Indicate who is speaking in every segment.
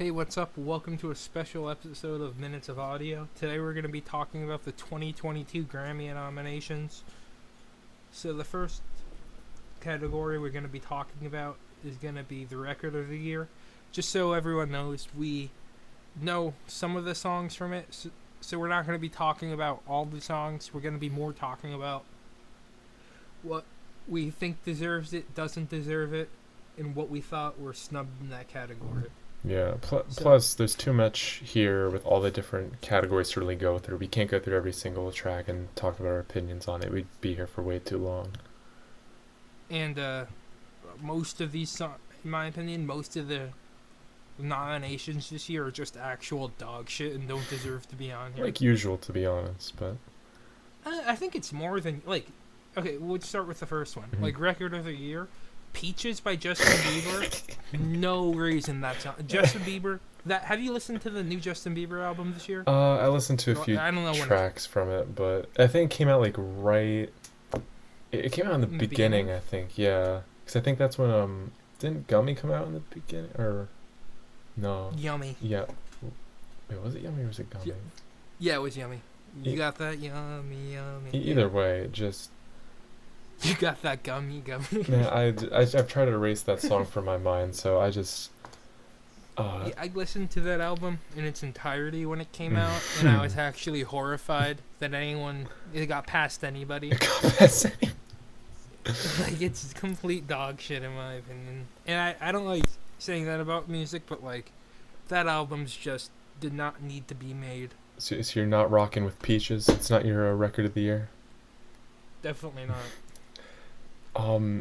Speaker 1: Hey, what's up? Welcome to a special episode of Minutes of Audio. Today we're going to be talking about the 2022 Grammy nominations. So the first category we're going to be talking about is going to be the Record of the Year. Just so everyone knows, we know some of the songs from it, so we're not going to be talking about all the songs. We're going to be more talking about what we think deserves it, doesn't deserve it, and what we thought were snubbed in that category.
Speaker 2: Yeah, plus there's too much here with all the different categories to really go through. We can't go through every single track and talk about our opinions on it. We'd be here for way too long.
Speaker 1: And most of these songs, in my opinion, most of the nominations this year are just actual dog shit and don't deserve to be on here.
Speaker 2: Like usual, to be honest, but...
Speaker 1: I think it's more than, okay, we'll start with the first one.
Speaker 2: Mhm.
Speaker 1: Like, Record of the Year, Peaches by Justin Bieber. No reason that's on. Justin Bieber. Have you listened to the new Justin Bieber album this year?
Speaker 2: I listened to a few
Speaker 1: I don't know
Speaker 2: tracks from it, but I think it came out like right... It came out in the beginning, I think, yeah. Because I think that's when, didn't Gummy come out in the beginning? Or... No.
Speaker 1: Yummy.
Speaker 2: Yeah. Wait, was it Yummy or was it Gummy?
Speaker 1: Yeah, it was Yummy. You got that? Yummy, yummy.
Speaker 2: Either way, just...
Speaker 1: You got that gummy.
Speaker 2: Man, I've tried to erase that song from my mind, so I just...
Speaker 1: Yeah, I listened to that album in its entirety when it came out, and I was actually horrified that it got past anybody.
Speaker 2: It got past anyone.
Speaker 1: Like, it's complete dog shit in my opinion. And I don't like saying that about music, but like, that album's just did not need to be made.
Speaker 2: So you're not rocking with Peaches? It's not your record of the year?
Speaker 1: Definitely not.
Speaker 2: I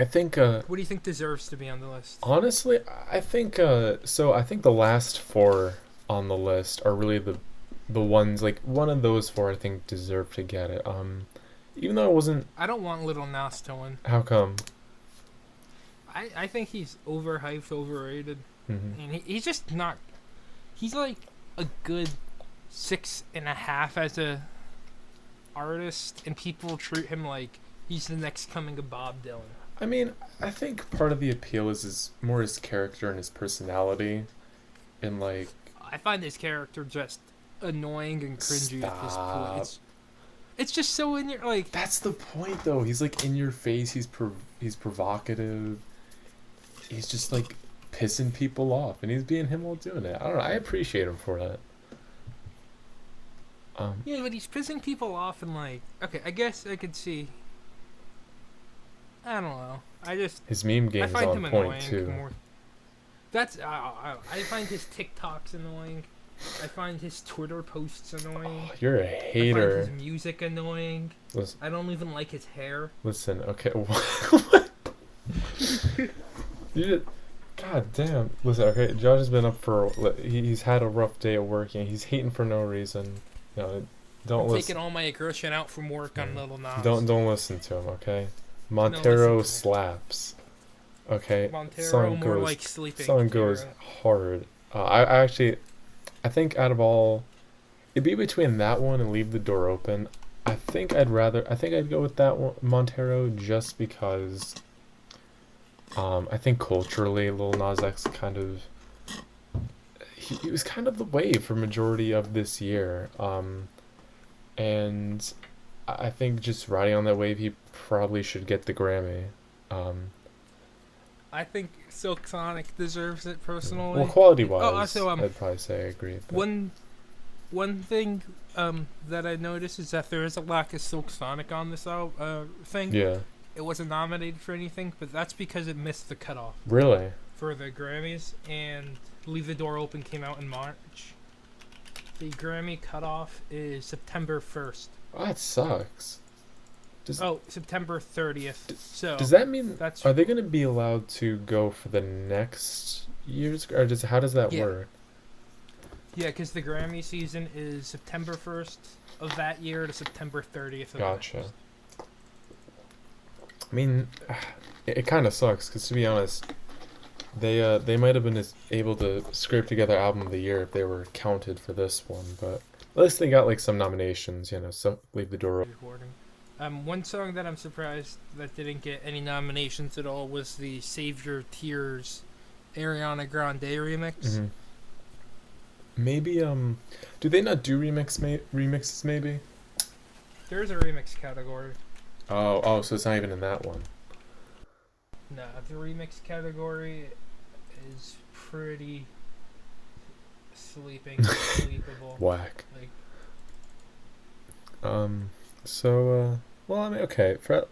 Speaker 2: think
Speaker 1: What do you think deserves to be on the list?
Speaker 2: honestly, I think I think the last four on the list are really the ones, like one of those four I think deserve to get it. Even though it wasn't...
Speaker 1: I don't want Lil Nas to win.
Speaker 2: How come?
Speaker 1: I think he's overhyped, overrated,
Speaker 2: Mm-hmm.
Speaker 1: and he's just not. He's like a good 6.5 as a artist, and people treat him like he's the next coming of Bob Dylan.
Speaker 2: I mean, I think part of the appeal is more his character and his personality, and like...
Speaker 1: I find his character just annoying and cringy at this
Speaker 2: Stop.
Speaker 1: point. It's just so in your like.
Speaker 2: That's the point, though. He's like in your face. He's provocative. He's just like pissing people off, and he's being him while doing it. I don't know. I appreciate him for that.
Speaker 1: Yeah, but he's pissing people off, and like, okay, I guess I could see. I don't know.
Speaker 2: His meme game
Speaker 1: I
Speaker 2: is
Speaker 1: find
Speaker 2: on
Speaker 1: him
Speaker 2: point
Speaker 1: annoying
Speaker 2: too.
Speaker 1: more. That's I find his TikToks annoying. I find his Twitter posts annoying.
Speaker 2: Oh, you're a
Speaker 1: I find
Speaker 2: hater.
Speaker 1: his music annoying.
Speaker 2: Listen,
Speaker 1: I don't even like his hair.
Speaker 2: okay. What? You did, God damn. Listen, okay. Josh has been up for. He's had a rough day at work, and he's hating for no reason. Don't
Speaker 1: I'm
Speaker 2: listen.
Speaker 1: taking all my aggression out from work on Lil Nas.
Speaker 2: Don't listen to him, okay?
Speaker 1: listen
Speaker 2: Montero
Speaker 1: to me.
Speaker 2: slaps. Okay.
Speaker 1: Montero
Speaker 2: Song
Speaker 1: more
Speaker 2: goes.
Speaker 1: like sleeping.
Speaker 2: Song goes hard. I think out of all, it'd be between that one and Leave the Door Open. I think I'd go with that one, Montero, just because. I think culturally, Lil Nas X kind of. He was kind of the wave for majority of this year. And I think just riding on that wave, he probably should get the Grammy.
Speaker 1: I think Silk Sonic deserves it personally.
Speaker 2: Well, quality-wise,
Speaker 1: Oh, also,
Speaker 2: I'd probably say I agree. But...
Speaker 1: One thing that I noticed is that there is a lack of Silk Sonic on this thing.
Speaker 2: Yeah.
Speaker 1: It wasn't nominated for anything, but that's because it missed the cutoff
Speaker 2: Really?
Speaker 1: for the Grammys, and Leave the Door Open came out in March. The Grammy cutoff is September 1st.
Speaker 2: Oh, that sucks.
Speaker 1: September 30th. So
Speaker 2: Does that mean
Speaker 1: that's
Speaker 2: are they going to be allowed to go for the next year's, or how does that work?
Speaker 1: Yeah, because the Grammy season is September 1st of that year to September 30th of
Speaker 2: Gotcha.
Speaker 1: next.
Speaker 2: I mean, it kind of sucks because, to be honest, they might have been able to scrape together album of the year if they were counted for this one, but at least they got like some nominations, so Leave the Door Open.
Speaker 1: One song that I'm surprised that didn't get any nominations at all was the Save Your Tears Ariana Grande remix.
Speaker 2: Mm-hmm. Maybe do they not do remixes? Maybe.
Speaker 1: There's a remix category.
Speaker 2: Oh, so it's not even in that one.
Speaker 1: No, the remix category is pretty sleepable.
Speaker 2: Whack.
Speaker 1: Like,
Speaker 2: So well, I mean, okay, for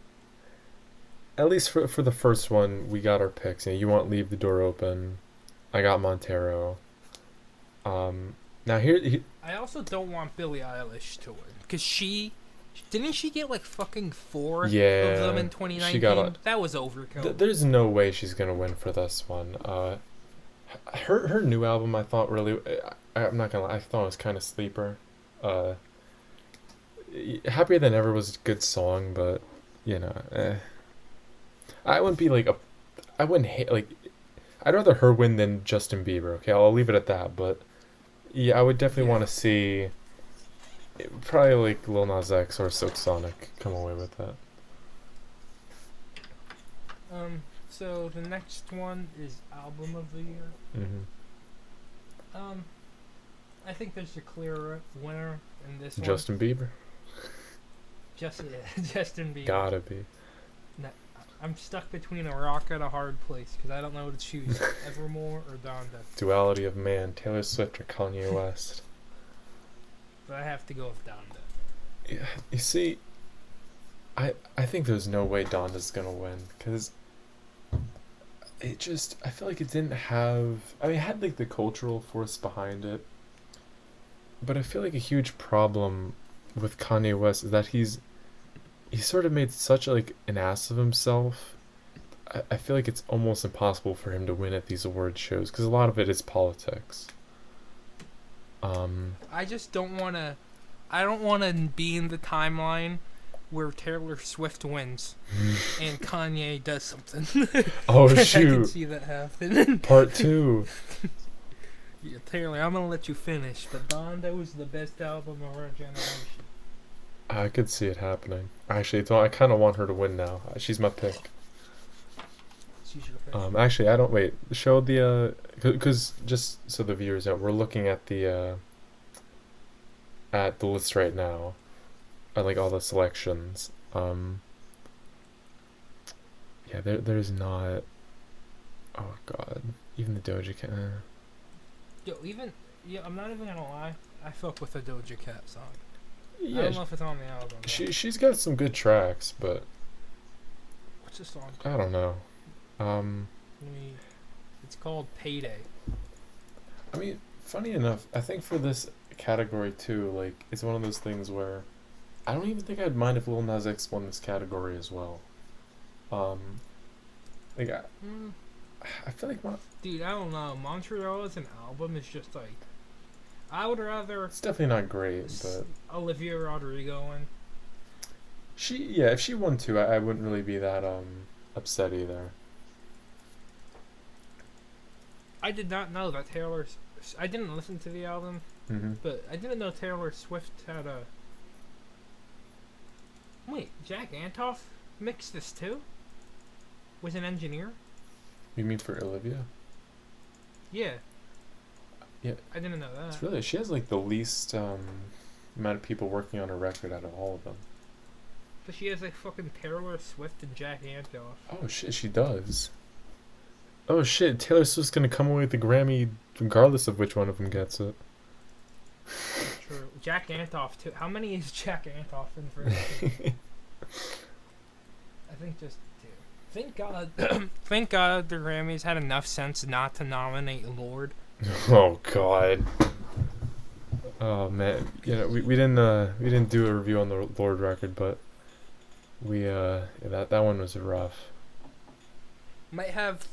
Speaker 2: at least for the first one, we got our picks. You want Leave the Door Open. I got Montero. Now here
Speaker 1: I also don't want Billie Eilish to win because didn't she get like fucking 4 of them in 2019?
Speaker 2: she got
Speaker 1: that was overkill.
Speaker 2: there's no way she's gonna win for this one. Her new album, I thought really, I'm not gonna lie, I thought it was kind of sleeper. Happier Than Ever was a good song, but I wouldn't be like I wouldn't hate like, I'd rather her win than Justin Bieber. Okay, I'll leave it at that. But yeah, I would definitely want to see probably like Lil Nas X or Silk Sonic come away with that.
Speaker 1: So the next one is Album of the Year.
Speaker 2: Mm-hmm.
Speaker 1: I think there's a clear winner in this one.
Speaker 2: Justin Bieber.
Speaker 1: Justin Bieber.
Speaker 2: Gotta be.
Speaker 1: I'm stuck between a rock and a hard place because I don't know what to choose. Evermore or Donda.
Speaker 2: Duality of man, Taylor Swift or Kanye West.
Speaker 1: But I have to go with Donda.
Speaker 2: Yeah, you see, I think there's no way Donda's gonna win because I feel like it didn't have. I mean, it had like the cultural force behind it, but I feel like a huge problem with Kanye West is that he sort of made such like an ass of himself. I feel like it's almost impossible for him to win at these award shows because a lot of it is politics.
Speaker 1: I just don't want to. I don't want to be in the timeline where Taylor Swift wins and Kanye does something.
Speaker 2: Oh
Speaker 1: I
Speaker 2: shoot!
Speaker 1: can see that happen.
Speaker 2: Part 2.
Speaker 1: Yeah, Taylor, I'm gonna let you finish, but Donda was the best album of our generation.
Speaker 2: I could see it happening. Actually, I kind of want her to win now. She's my pick.
Speaker 1: She's your pick.
Speaker 2: Actually, I don't wait. Show the because just so the viewers know, we're looking at the list right now, at like all the selections. Yeah, there's not. Oh God, even the Doja Cat.
Speaker 1: Yo, I'm not even gonna lie. I fuck with the Doja Cat song.
Speaker 2: Yeah,
Speaker 1: I don't know if it's on the album.
Speaker 2: She's got some good tracks, but
Speaker 1: what's the song
Speaker 2: I don't know.
Speaker 1: It's called Payday.
Speaker 2: I mean, funny enough, I think for this category too, like it's one of those things where I don't even think I'd mind if Lil Nas X won this category as well. Like I feel like
Speaker 1: dude, I don't know. Montreal as an album is just like, I would rather.
Speaker 2: It's definitely not great, but
Speaker 1: Olivia Rodrigo one.
Speaker 2: If she won too, I wouldn't really be that upset either.
Speaker 1: I did not know that I didn't listen to the album, but I didn't know Taylor Swift had a. Wait, Jack Antonoff mixed this too? Was an engineer?
Speaker 2: You mean for Olivia?
Speaker 1: Yeah.
Speaker 2: Yeah.
Speaker 1: I didn't know that.
Speaker 2: It's really, she has like the least amount of people working on her record out of all of them.
Speaker 1: But she has like fucking Taylor Swift and Jack Antonoff.
Speaker 2: Oh shit, she does. Oh shit, Taylor Swift's gonna come away with the Grammy regardless of which one of them gets it.
Speaker 1: True. Jack Antonoff too. How many is Jack Antonoff in for this? I think just 2. Thank God. Thank God the Grammys had enough sense not to nominate Lorde.
Speaker 2: Oh God. Oh man, we didn't do a review on the Lorde record, but we that one was rough.
Speaker 1: Might have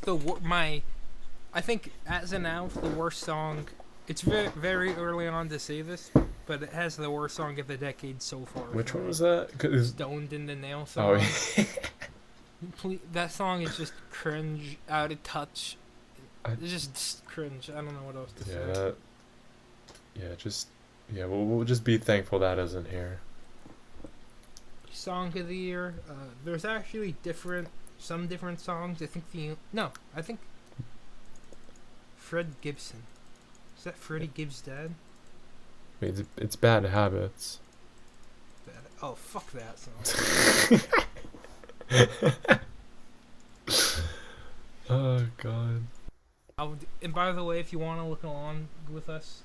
Speaker 1: I think as an album the worst song. It's very very early on to say this, but it has the worst song of the decade so far.
Speaker 2: Which one was that?
Speaker 1: Stoned in the Nail song.
Speaker 2: Oh yeah.
Speaker 1: That song is just cringe, out of touch. It's just cringe. I don't know what else to say.
Speaker 2: We'll just be thankful that isn't here.
Speaker 1: Song of the year. There's actually some different songs. I think Fred Gibson. Is that Freddie Gibbs' dad?
Speaker 2: Wait, it's Bad Habits.
Speaker 1: Oh, fuck that song.
Speaker 2: Oh god.
Speaker 1: And by the way, if you want to look along with us,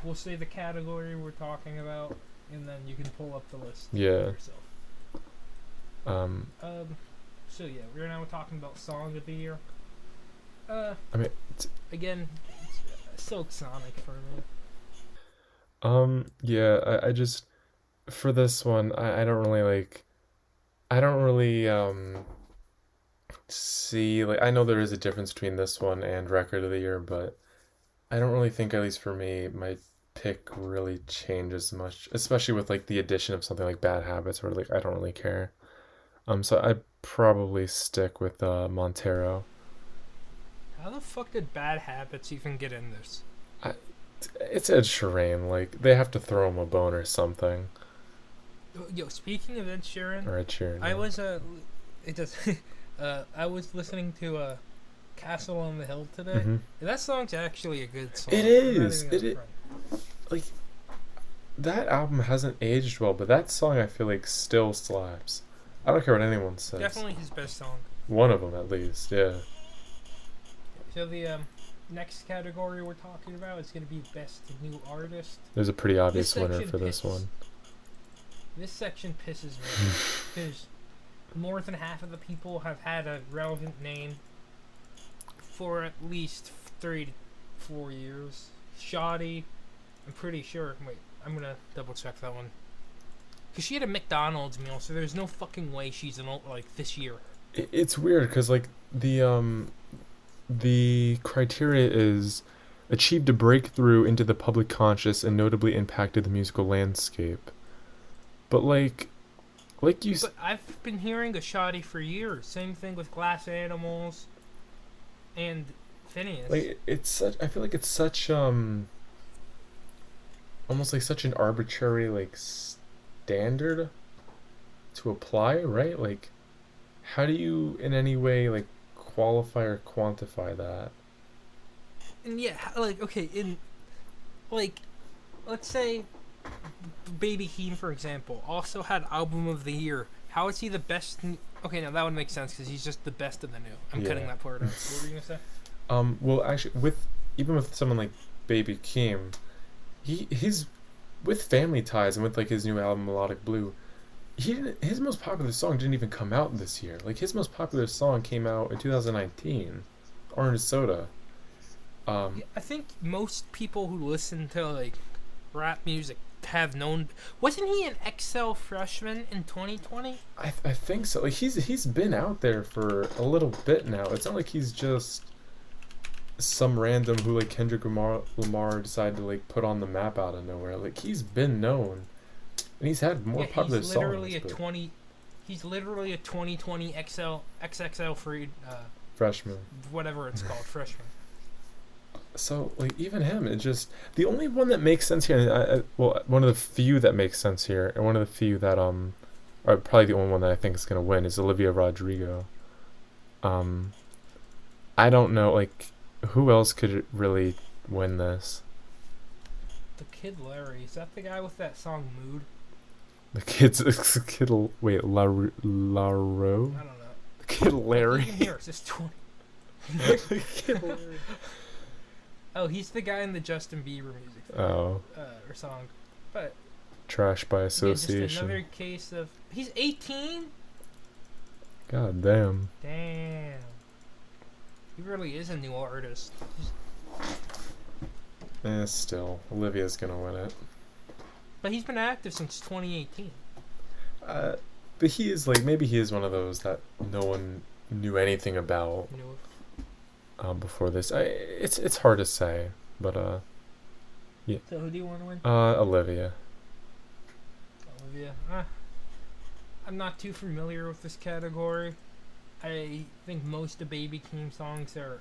Speaker 1: we'll say the category we're talking about, and then you can pull up the list for
Speaker 2: Yeah.
Speaker 1: yourself. So yeah, we're now talking about Song of the Year.
Speaker 2: I mean,
Speaker 1: Again, it's Silk Sonic for me.
Speaker 2: yeah, I just, for this one, I don't really see, like, I know there is a difference between this one and Record of the Year, but I don't really think, at least for me, my pick really changes much, especially with, like, the addition of something like Bad Habits, where, like, I don't really care. So I'd probably stick with Montero.
Speaker 1: How the fuck did Bad Habits even get in this?
Speaker 2: It's Ed Sheeran, like, they have to throw him a bone or something.
Speaker 1: Yo, speaking of Ed Sheeran,
Speaker 2: Or Ed Sheeran.
Speaker 1: I
Speaker 2: Yeah.
Speaker 1: was it does. I was listening to Castle on the Hill today.
Speaker 2: Mhm.
Speaker 1: That song's actually a good song.
Speaker 2: It
Speaker 1: I'm not
Speaker 2: is.
Speaker 1: even
Speaker 2: It
Speaker 1: gonna
Speaker 2: is.
Speaker 1: front.
Speaker 2: Like, that album hasn't aged well, but that song I feel like still slaps. I don't care what anyone says.
Speaker 1: Definitely his best song.
Speaker 2: One of them, at least, yeah.
Speaker 1: So the next category we're talking about is going to be Best New Artist.
Speaker 2: There's a pretty obvious
Speaker 1: This
Speaker 2: winner
Speaker 1: section
Speaker 2: for this
Speaker 1: picks-
Speaker 2: one.
Speaker 1: This section pisses me because more than half of the people have had a relevant name for at least 3 to 4 years. Shoddy, I'm pretty sure. Wait, I'm gonna double check that one. Cause she had a McDonald's meal, so there's no fucking way she's in like this year.
Speaker 2: It's weird because, like, the criteria is achieved a breakthrough into the public conscious and notably impacted the musical landscape. But like you
Speaker 1: But I've been hearing a Shoddy for years. Same thing with Glass Animals and Phineas.
Speaker 2: like it's such, I feel like it's such almost like such an arbitrary, like, standard to apply, right? Like, how do you in any way, like, qualify or quantify that?
Speaker 1: And yeah, like, okay, in, like, let's say Baby Keem, for example, also had Album of the Year. How is he the best? Okay, now that would make sense because he's just the best of the new. I'm
Speaker 2: Yeah.
Speaker 1: cutting that part out. What were you gonna say?
Speaker 2: Well, actually, even with someone like Baby Keem, he's with Family Ties and with, like, his new album Melodic Blue. His most popular song didn't even come out this year. Like, his most popular song came out in 2019, Orange Soda.
Speaker 1: Yeah, I think most people who listen to like rap music have known. Wasn't he an XL freshman in 2020?
Speaker 2: I think so. Like, he's been out there for a little bit now. It's not like he's just some random who, like, Kendrick Lamar decided to, like, put on the map out of nowhere. Like, he's been known, and he's had more popular
Speaker 1: he's literally
Speaker 2: songs.
Speaker 1: a
Speaker 2: but
Speaker 1: 20. He's literally a 2020 XXL free
Speaker 2: freshman.
Speaker 1: whatever it's called freshman.
Speaker 2: So, like, even him, it just, the only one that makes sense here, and well, one of the few that makes sense here, and one of the few that or probably the only one that I think is gonna win, is Olivia Rodrigo. I don't know, like, who else could really win this?
Speaker 1: The Kid Larry, is that the guy with that song Mood?
Speaker 2: The kid, wait, Laro?
Speaker 1: I don't know.
Speaker 2: The Kid Larry.
Speaker 1: Even here, it's just 20.
Speaker 2: The Kid Larry.
Speaker 1: Oh, he's the guy in the Justin Bieber music
Speaker 2: Oh,
Speaker 1: or song. But
Speaker 2: trash by
Speaker 1: yeah, just
Speaker 2: association.
Speaker 1: another case of he's 18.
Speaker 2: God damn.
Speaker 1: Damn. He really is a new artist.
Speaker 2: Still, Olivia's gonna win it.
Speaker 1: But he's been active since 2018.
Speaker 2: But he is, like, maybe he is one of those that no one knew anything about
Speaker 1: You know,
Speaker 2: before this. It's hard to say, but
Speaker 1: so who do you want to win?
Speaker 2: Olivia.
Speaker 1: Olivia. I'm not too familiar with this category. I think most of Baby Keem songs are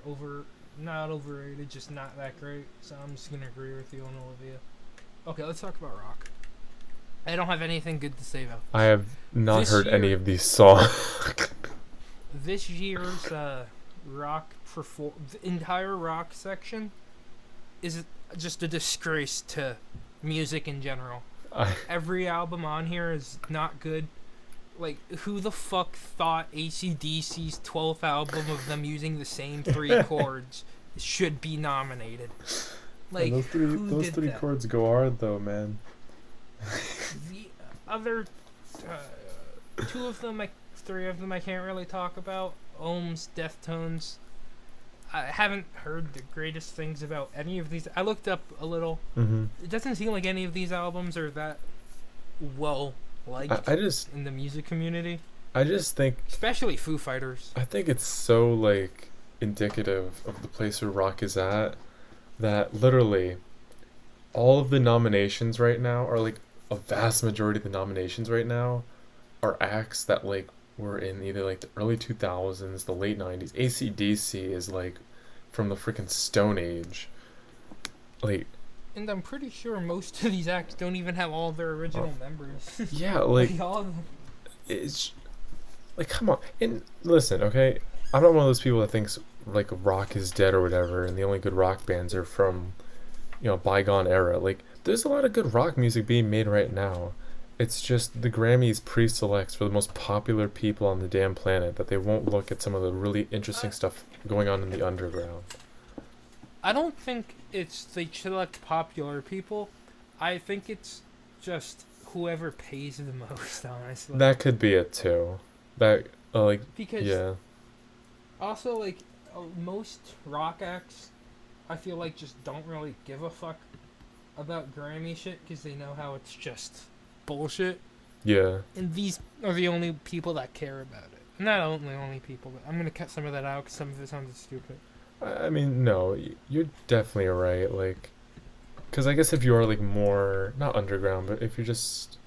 Speaker 1: not overrated, just not that great. So I'm just gonna agree with you on Olivia. Okay, let's talk about rock. I don't have anything good to say about this.
Speaker 2: I have not
Speaker 1: This
Speaker 2: heard any
Speaker 1: year-
Speaker 2: of these songs.
Speaker 1: This year's the entire rock section is just a disgrace to music in general. Every album on here is not good. Like, who the fuck thought AC/DC's 12th album of them using the same 3 chords should be nominated? Like,
Speaker 2: those three
Speaker 1: that?
Speaker 2: chords go hard though, man.
Speaker 1: The other 2 of them, 3 of them I can't really talk about. Ohms, Deftones. I haven't heard the greatest things about any of these. I looked up a little.
Speaker 2: Mm-hmm.
Speaker 1: It doesn't seem like any of these albums are that well liked in the music community.
Speaker 2: I just think,
Speaker 1: especially Foo Fighters.
Speaker 2: I think it's so like indicative of the place where rock is at that literally all of the nominations right now, or like a vast majority of the nominations right now, are acts that like were in either like the early 2000s, the late 90s. AC/DC is like from the freaking Stone Age. Like,
Speaker 1: and I'm pretty sure most of these acts don't even have all their original members.
Speaker 2: Yeah, like
Speaker 1: all of them.
Speaker 2: It's like, come on. And listen, okay, I'm not one of those people that thinks like rock is dead or whatever, and the only good rock bands are from, bygone era. Like, there's a lot of good rock music being made right now. It's just the Grammys pre-selects for the most popular people on the damn planet, that they won't look at some of the really interesting stuff going on in the underground.
Speaker 1: I don't think it's they select popular people. I think it's just whoever pays the most, honestly.
Speaker 2: That could be it too.
Speaker 1: Because
Speaker 2: yeah.
Speaker 1: Also, like, most rock acts, I feel like just don't really give a fuck about Grammy shit because they know how it's just bullshit.
Speaker 2: Yeah.
Speaker 1: And these are the only people that care about it. Not only people, but I'm gonna cut some of that out because some of it sounded stupid.
Speaker 2: I mean, no, you're definitely right. Like, because I guess if you are like more not underground, but if you're just,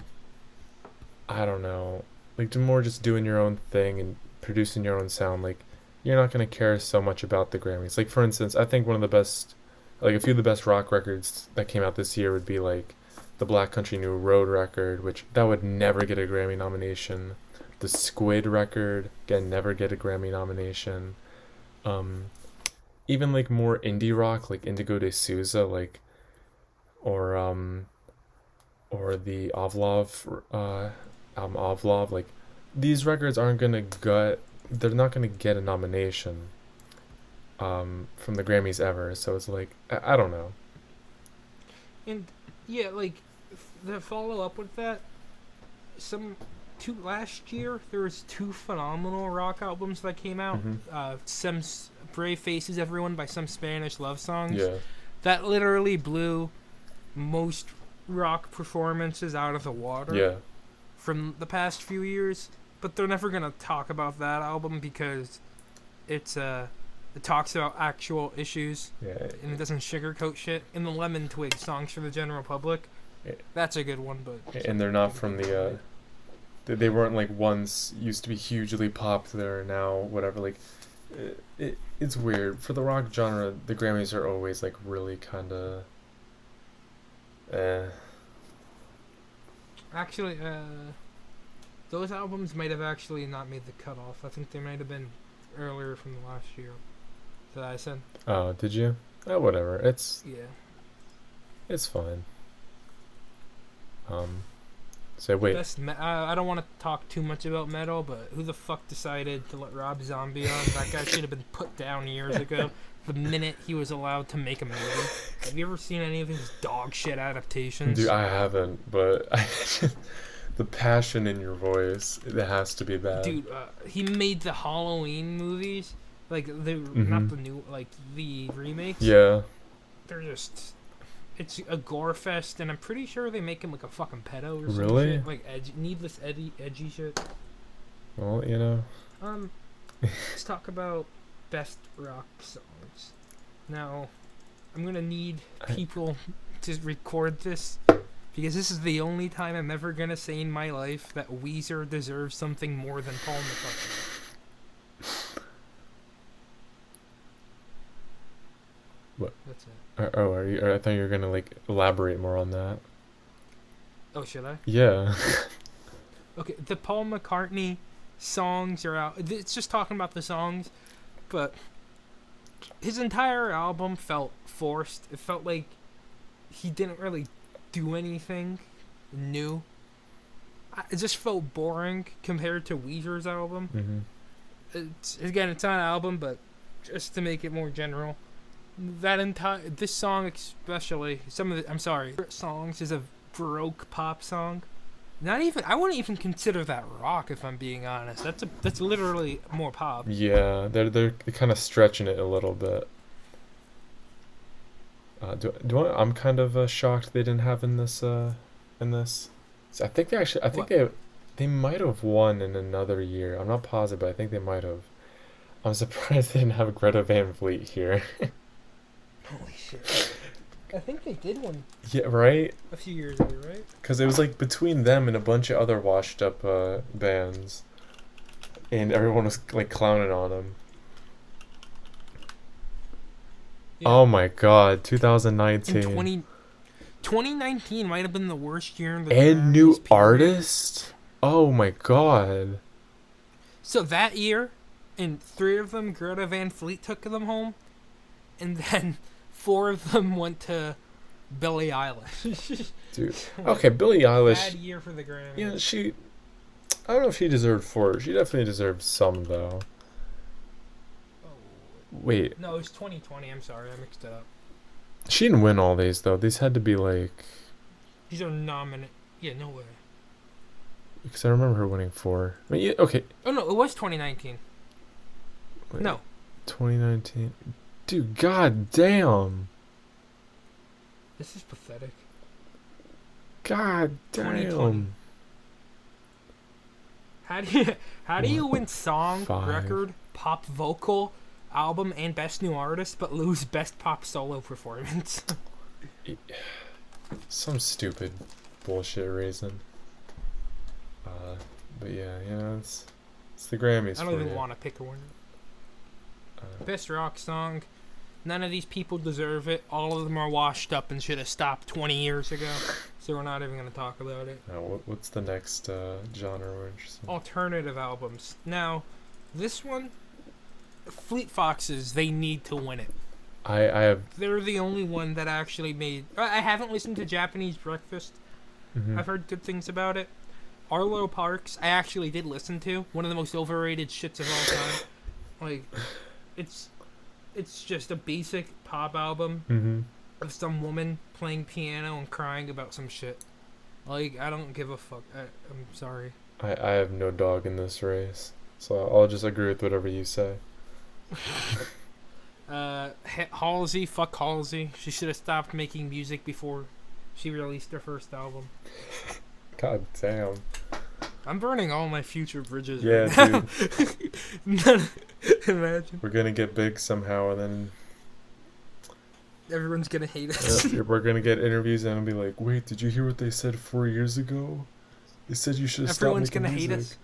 Speaker 2: I don't know, like more just doing your own thing and producing your own sound, like you're not gonna care so much about the Grammys. Like, for instance, I think one of the best, like a few of the best rock records that came out this year would be like the Black Country New Road record, which that would never get a Grammy nomination. The Squid record, again, never get a Grammy nomination. Even like more indie rock, like Indigo de Souza, like, or the Ovlov album Ovlov, like these records aren't gonna they're not gonna get a nomination from the Grammys ever. So it's like I don't know.
Speaker 1: And yeah, like the follow up with that, last year there was 2 phenomenal rock albums that came out. Some Brave Faces Everyone by Some Spanish Love Songs.
Speaker 2: Yeah.
Speaker 1: That literally blew most rock performances out of the water.
Speaker 2: Yeah.
Speaker 1: From the past few years, but they're never gonna talk about that album because it talks about actual issues.
Speaker 2: Yeah.
Speaker 1: And it doesn't sugarcoat shit. And the Lemon Twig Songs for the General Public.
Speaker 2: Yeah.
Speaker 1: That's a good one, but
Speaker 2: and they're not from the they weren't like once used to be hugely popular, now whatever. Like it's weird for the rock genre. The Grammys are always like really kind of
Speaker 1: Actually, those albums might have actually not made the cutoff. I think they might have been earlier from the last year that I said.
Speaker 2: Oh, did you? Oh, whatever. It's fine. So wait.
Speaker 1: I don't want to talk too much about metal, but who the fuck decided to let Rob Zombie on? That guy should have been put down years ago. The minute he was allowed to make a movie. Have you ever seen any of his dog shit adaptations?
Speaker 2: Dude, I haven't, but the passion in your voice, it has to be bad.
Speaker 1: Dude, he made the Halloween movies, like not the new, like the remakes.
Speaker 2: Yeah.
Speaker 1: They're just, it's a gore fest, and I'm pretty sure they make him like a fucking pedo or something.
Speaker 2: Really?
Speaker 1: Shit. Like needless edgy shit.
Speaker 2: Well,
Speaker 1: let's talk about best rock songs. Now, I'm gonna need people to record this because this is the only time I'm ever gonna say in my life that Weezer deserves something more than Paul McCartney.
Speaker 2: What?
Speaker 1: That's it.
Speaker 2: I thought you were gonna like elaborate more on that.
Speaker 1: Oh, should I?
Speaker 2: Yeah.
Speaker 1: Okay, the Paul McCartney songs are out. It's just talking about the songs, but his entire album felt forced. It felt like he didn't really do anything new. It just felt boring compared to Weezer's album.
Speaker 2: Mm-hmm.
Speaker 1: It's not an album, but just to make it more general, this song especially, I'm sorry, songs is a Baroque pop song. I wouldn't even consider that rock, if I'm being honest. That's literally more pop.
Speaker 2: Yeah, they're kind of stretching it a little bit. I'm kind of shocked they didn't have in this. So I think they might have won in another year. I'm not positive, but I think they might have. I'm surprised they didn't have Greta Van Fleet here.
Speaker 1: Holy shit. I think they did one.
Speaker 2: Yeah, right?
Speaker 1: A few years ago, right?
Speaker 2: Because it was like between them and a bunch of other washed up bands. And everyone was like clowning on them. Yeah. Oh my god, 2019.
Speaker 1: 2019 might have been the worst year in the
Speaker 2: And new artist? Oh my god.
Speaker 1: So that year, and 3 of them, Greta Van Fleet took them home. And then 4 of them went to Billie Eilish.
Speaker 2: Dude. Okay, Billie Eilish.
Speaker 1: Bad year for the Grammy.
Speaker 2: Yeah, I don't know if she deserved 4. She definitely deserved some, though.
Speaker 1: Oh.
Speaker 2: Wait.
Speaker 1: No, it was 2020. I'm sorry. I mixed it up.
Speaker 2: She didn't win all these, though. These had to be, like...
Speaker 1: These are nominated. Yeah, no way.
Speaker 2: Because I remember her winning 4. I mean, yeah, okay.
Speaker 1: Oh, no, it was 2019.
Speaker 2: Wait,
Speaker 1: no.
Speaker 2: 2019. Dude, god damn.
Speaker 1: This is pathetic.
Speaker 2: God damn.
Speaker 1: How do you win song, 5. Record, pop vocal, album, and best new artist, but lose best pop solo performance?
Speaker 2: Some stupid bullshit reason. But yeah, it's the Grammys.
Speaker 1: I don't even want to pick a winner. Best rock song. None of these people deserve it. All of them are washed up and should have stopped 20 years ago. So we're not even going to talk about it.
Speaker 2: What's the next genre we're interested in?
Speaker 1: Alternative albums. Now, this one, Fleet Foxes, they need to win it.
Speaker 2: I have...
Speaker 1: They're the only one that actually made... I haven't listened to Japanese Breakfast. Mm-hmm. I've heard good things about it. Arlo Parks, I actually did listen to. One of the most overrated shits of all time. Like, it's just a basic pop album of some woman playing piano and crying about some shit. Like, I don't give a fuck. I'm sorry.
Speaker 2: I have no dog in this race, so I'll just agree with whatever you say.
Speaker 1: Halsey, fuck Halsey. She should have stopped making music before she released her first album.
Speaker 2: God damn.
Speaker 1: I'm burning all my future bridges.
Speaker 2: Yeah,
Speaker 1: right now. Dude. Imagine.
Speaker 2: We're gonna get big somehow, and then
Speaker 1: everyone's gonna hate us.
Speaker 2: We're gonna get interviews, and I'll be like, "Wait, did you hear what they said 4 years ago? They said you should have stopped making music."
Speaker 1: Everyone's gonna hate us.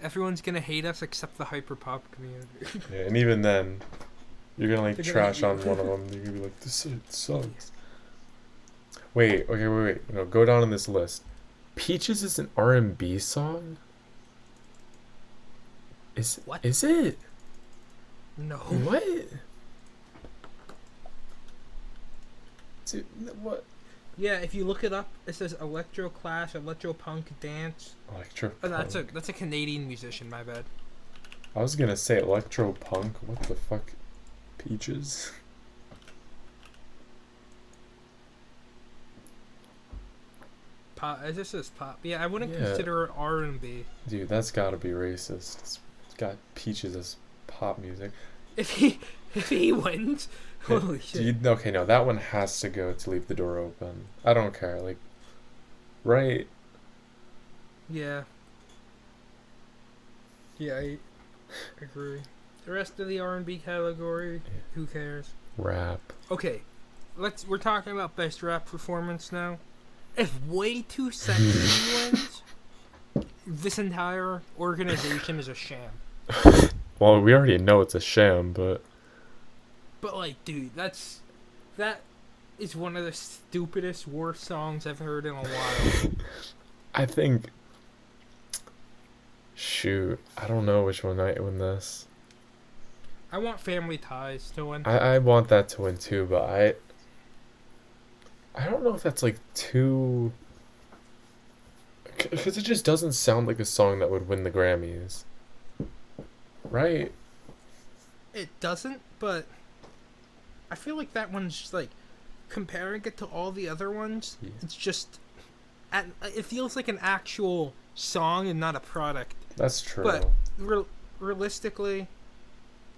Speaker 1: Everyone's gonna hate us except the hyperpop community.
Speaker 2: Yeah, and even then, you're gonna like trash on one of them. You're gonna be like, "This shit sucks." Wait. No, go down on this list. Peaches is an R&B song?
Speaker 1: What?
Speaker 2: Is it?
Speaker 1: No.
Speaker 2: What? Dude, what?
Speaker 1: Yeah, if you look it up, it says electro clash, electro punk dance.
Speaker 2: Electro
Speaker 1: punk. That's a Canadian musician, my bad.
Speaker 2: I was gonna say electro punk. What the fuck? Peaches?
Speaker 1: Pop. It just says pop. Yeah, I wouldn't consider it R&B.
Speaker 2: Dude, that's gotta be racist. It's got Peaches as pop music.
Speaker 1: If he wins, holy shit.
Speaker 2: Okay, no, that one has to go to Leave the Door Open. I don't care, like, right?
Speaker 1: Yeah. Yeah, I agree. The rest of the R&B category, who cares?
Speaker 2: Rap.
Speaker 1: Okay, we're talking about best rap performance now. If Way Too Sexy wins, this entire organization is a sham.
Speaker 2: Well, we already know it's a sham, but
Speaker 1: like, dude, that is one of the stupidest, worst songs I've heard in a while.
Speaker 2: I think... Shoot, I don't know which one might win this.
Speaker 1: I want Family Ties to win.
Speaker 2: I want that to win too, but I don't know if that's like too, because it just doesn't sound like a song that would win the Grammys, right?
Speaker 1: It doesn't, but I feel like that one's just like comparing it to all the other ones.
Speaker 2: Yeah.
Speaker 1: It's just, it feels like an actual song and not a product.
Speaker 2: That's true.
Speaker 1: But realistically,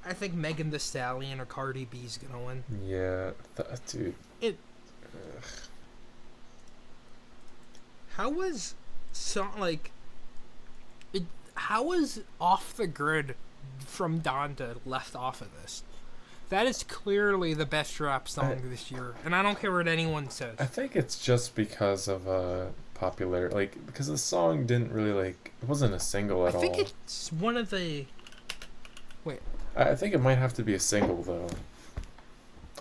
Speaker 1: I think Megan Thee Stallion or Cardi B's gonna win.
Speaker 2: Yeah, dude. Ugh.
Speaker 1: How was how was Off the Grid from Donda left off of this? That is clearly the best rap song this year, and I don't care what anyone says.
Speaker 2: I think it's just because of popular, like, because the song didn't really, like, it wasn't a single at all.
Speaker 1: I think it's one of the. Wait.
Speaker 2: I think it might have to be a single though,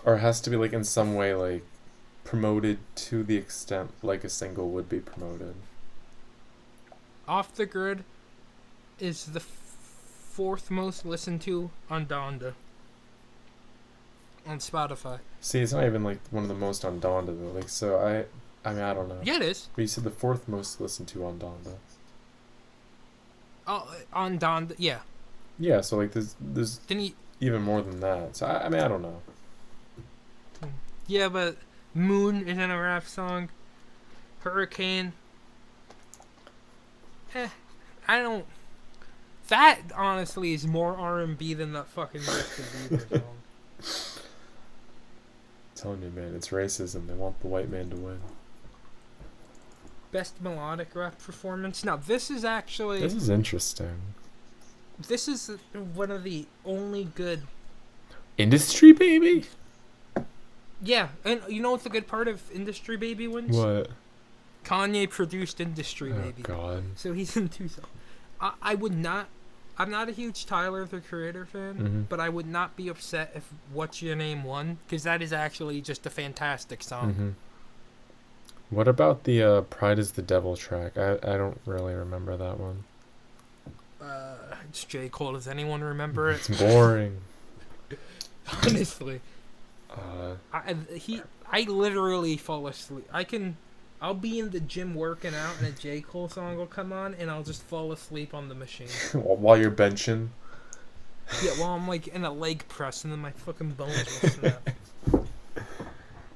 Speaker 2: or it has to be like in some way like promoted to the extent like a single would be promoted.
Speaker 1: Off the Grid is the fourth most listened to on Donda. On Spotify.
Speaker 2: See, it's not even like one of the most on Donda though. Like, so I mean, I don't know.
Speaker 1: Yeah, it is.
Speaker 2: But you said the fourth most listened to on Donda.
Speaker 1: Oh, on Donda, yeah.
Speaker 2: Yeah, so like there's
Speaker 1: Didn't he?
Speaker 2: even more than that. So I mean, I don't know.
Speaker 1: Yeah, but Moon isn't a rap song. Hurricane. I don't. That honestly is more R&B than that fucking Justin Bieber song.
Speaker 2: I'm telling you, man, it's racism. They want the white man to win.
Speaker 1: Best melodic rap performance. Now this is actually.
Speaker 2: This is interesting.
Speaker 1: This is one of the only good.
Speaker 2: Industry Baby?
Speaker 1: Yeah, and you know what's the good part of Industry Baby wins?
Speaker 2: What?
Speaker 1: Kanye produced Industry Baby.
Speaker 2: Oh God.
Speaker 1: So he's in two songs. I would not. I'm not a huge Tyler the Creator fan, but I would not be upset if What's Your Name won, because that is actually just a fantastic song.
Speaker 2: What about the Pride is the Devil track? I don't really remember that one.
Speaker 1: It's J. Cole. Does anyone remember it?
Speaker 2: It's boring.
Speaker 1: Honestly.
Speaker 2: Uh,
Speaker 1: I literally fall asleep. I'll be in the gym working out and a J. Cole song will come on and I'll just fall asleep on the machine.
Speaker 2: while you're benching.
Speaker 1: Yeah, while I'm like in a leg press and then my fucking bones will snap.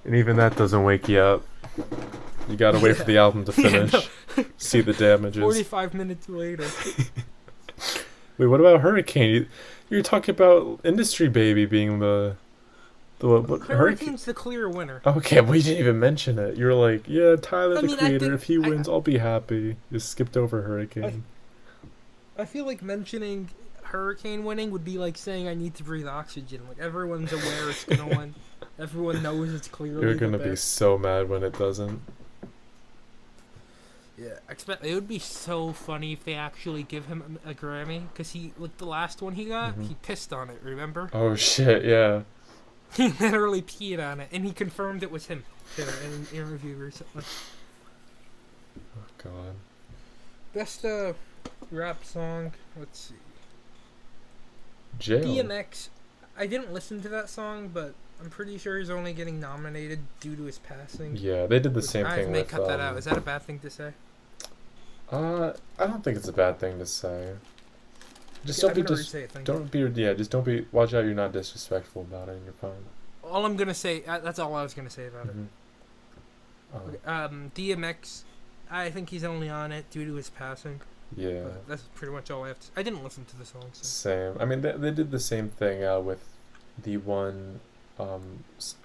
Speaker 2: And even that doesn't wake you up. You gotta wait for the album to finish. See the damages.
Speaker 1: 45 minutes later.
Speaker 2: Wait, what about Hurricane? You're talking about Industry Baby being the what?
Speaker 1: Hurricane's the clear winner.
Speaker 2: Okay, we didn't even mention it. You were like, yeah, Tyler the Creator. If he wins, I'll be happy. Just skipped over Hurricane.
Speaker 1: I feel like mentioning Hurricane winning would be like saying I need to breathe oxygen. Like everyone's aware it's gonna win. Everyone knows it's clearly.
Speaker 2: You're gonna be so mad when it doesn't.
Speaker 1: Yeah, it would be so funny if they actually give him a Grammy, because he, like the last one he got, he pissed on it, remember?
Speaker 2: Oh shit, yeah.
Speaker 1: He literally peed on it, and he confirmed it was him in an interview recently.
Speaker 2: Oh God.
Speaker 1: Best rap song, let's see.
Speaker 2: Jail.
Speaker 1: DMX, I didn't listen to that song, but I'm pretty sure he's only getting nominated due to his passing.
Speaker 2: Yeah, they did the same thing with.
Speaker 1: Cut that out. Is that a bad thing to say?
Speaker 2: I don't think it's a bad thing to say. Just
Speaker 1: Yeah,
Speaker 2: don't be. Watch out, you're not disrespectful about it, and you're fine.
Speaker 1: All I'm gonna say. That's all I was gonna say about it. DMX, I think he's only on it due to his passing.
Speaker 2: Yeah.
Speaker 1: But that's pretty much all I have to. I didn't listen to the song. So.
Speaker 2: Same. I mean, they did the same thing with the one.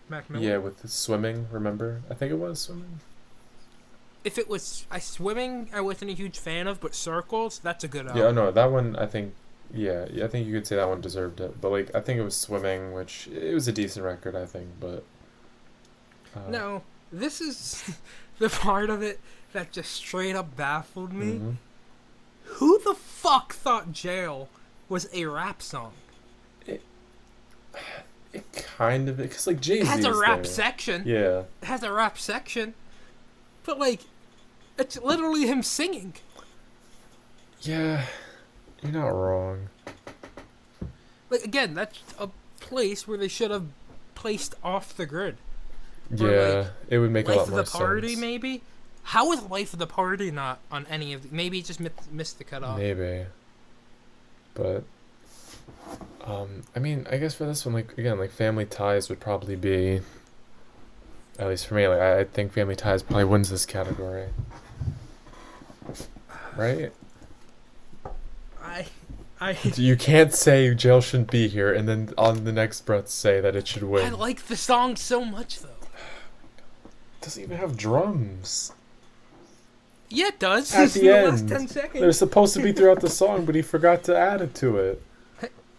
Speaker 1: Mac Miller?
Speaker 2: Yeah, with the swimming. Remember? I think it was swimming.
Speaker 1: If it was swimming, I wasn't a huge fan of, but Circles, that's a good album.
Speaker 2: Yeah, no, that one I think. Yeah, I think you could say that one deserved it. But like, I think it was swimming, which it was a decent record, I think. But
Speaker 1: no, this is the part of it that just straight up baffled me. Who the fuck thought Jail was a rap song?
Speaker 2: It kind of, because like Jay-Z
Speaker 1: has a rap
Speaker 2: there.
Speaker 1: section.
Speaker 2: Yeah.
Speaker 1: It has a rap section. But like, it's literally him singing.
Speaker 2: Yeah, you're not wrong.
Speaker 1: Like again, that's a place where they should have placed off the grid.
Speaker 2: Yeah,
Speaker 1: Or, like,
Speaker 2: it would make a
Speaker 1: Life
Speaker 2: lot
Speaker 1: of
Speaker 2: more
Speaker 1: the Party,
Speaker 2: sense.
Speaker 1: maybe. How is Life of the Party not on any of? Maybe it just missed the cutoff.
Speaker 2: Maybe, but I mean, I guess for this one, like again, like Family Ties would probably be, at least for me, like I think Family Ties probably wins this category, right?
Speaker 1: I, I,
Speaker 2: You can't say Jail shouldn't be here and then on the next breath say that it should win.
Speaker 1: I like the song so much though.
Speaker 2: It doesn't even have drums.
Speaker 1: Yeah, it does.
Speaker 2: At
Speaker 1: It's
Speaker 2: the
Speaker 1: in
Speaker 2: end,
Speaker 1: last 10 seconds.
Speaker 2: they're supposed to be throughout the song, but he forgot to add it to it.